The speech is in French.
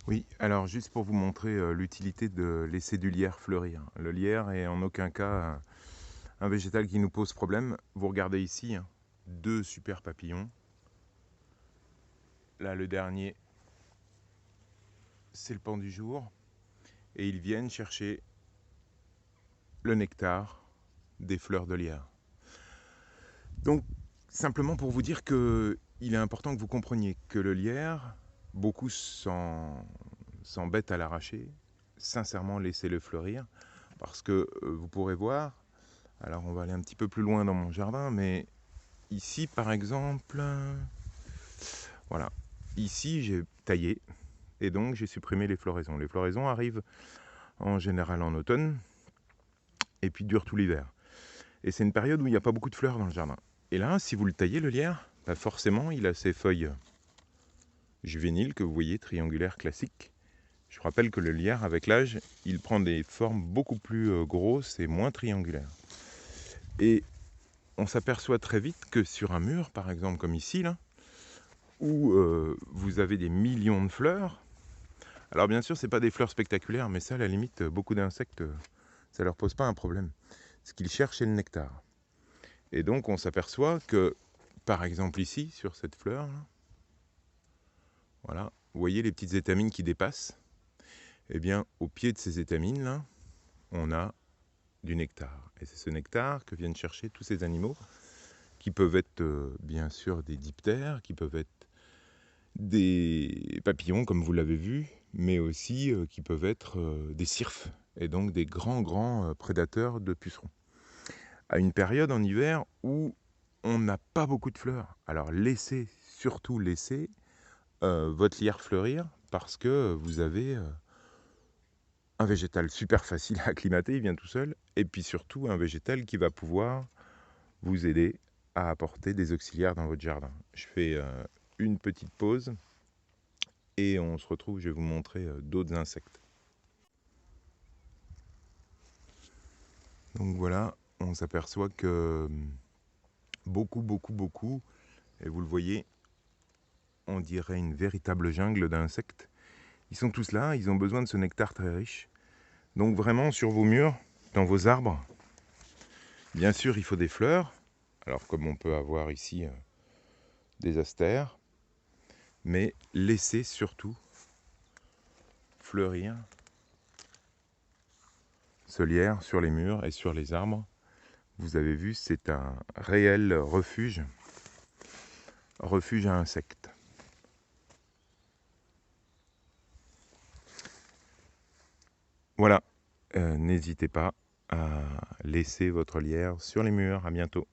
Oui, alors juste pour vous montrer l'utilité de laisser du lierre fleurir. Le lierre est en aucun cas un végétal qui nous pose problème. Vous regardez ici, hein, deux super papillons. Là, le dernier, c'est le pan du jour. Et ils viennent chercher le nectar des fleurs de lierre. Donc, simplement pour vous dire que il est important que vous compreniez que le lierre, beaucoup s'embêtent à l'arracher. Sincèrement, laissez-le fleurir. Parce que vous pourrez voir, alors on va aller un petit peu plus loin dans mon jardin, mais ici par exemple, voilà, ici j'ai taillé et donc j'ai supprimé les floraisons. Les floraisons arrivent en général en automne et puis durent tout l'hiver. Et c'est une période où il n'y a pas beaucoup de fleurs dans le jardin. Et là, si vous le taillez, le lierre, bah forcément il a ses feuilles juvéniles que vous voyez, triangulaires classiques. Je vous rappelle que le lierre, avec l'âge, il prend des formes beaucoup plus grosses et moins triangulaires. Et on s'aperçoit très vite que sur un mur, par exemple comme ici, là, où vous avez des millions de fleurs, alors bien sûr, ce n'est pas des fleurs spectaculaires, mais ça, à la limite, beaucoup d'insectes, ça ne leur pose pas un problème. Ce qu'ils cherchent, c'est le nectar. Et donc, on s'aperçoit que, par exemple ici, sur cette fleur, là, voilà, vous voyez les petites étamines qui dépassent. Eh bien, au pied de ces étamines, là, on a du nectar. Et c'est ce nectar que viennent chercher tous ces animaux, qui peuvent être bien sûr des diptères, qui peuvent être des papillons, comme vous l'avez vu, mais aussi qui peuvent être des cirfes, et donc des grands prédateurs de pucerons. À une période en hiver où on n'a pas beaucoup de fleurs. Alors surtout laissez votre lierre fleurir, parce que vous avez un végétal super facile à acclimater, il vient tout seul, et puis surtout un végétal qui va pouvoir vous aider à apporter des auxiliaires dans votre jardin. Je fais une petite pause et on se retrouve, je vais vous montrer d'autres insectes. Donc voilà, on s'aperçoit que beaucoup, et vous le voyez, on dirait une véritable jungle d'insectes. Ils sont tous là, ils ont besoin de ce nectar très riche. Donc vraiment, sur vos murs, dans vos arbres, bien sûr, il faut des fleurs. Alors comme on peut avoir ici des astères, mais laissez surtout fleurir ce lierre sur les murs et sur les arbres. Vous avez vu, c'est un réel refuge à insectes. Voilà, n'hésitez pas à laisser votre lierre sur les murs. À bientôt.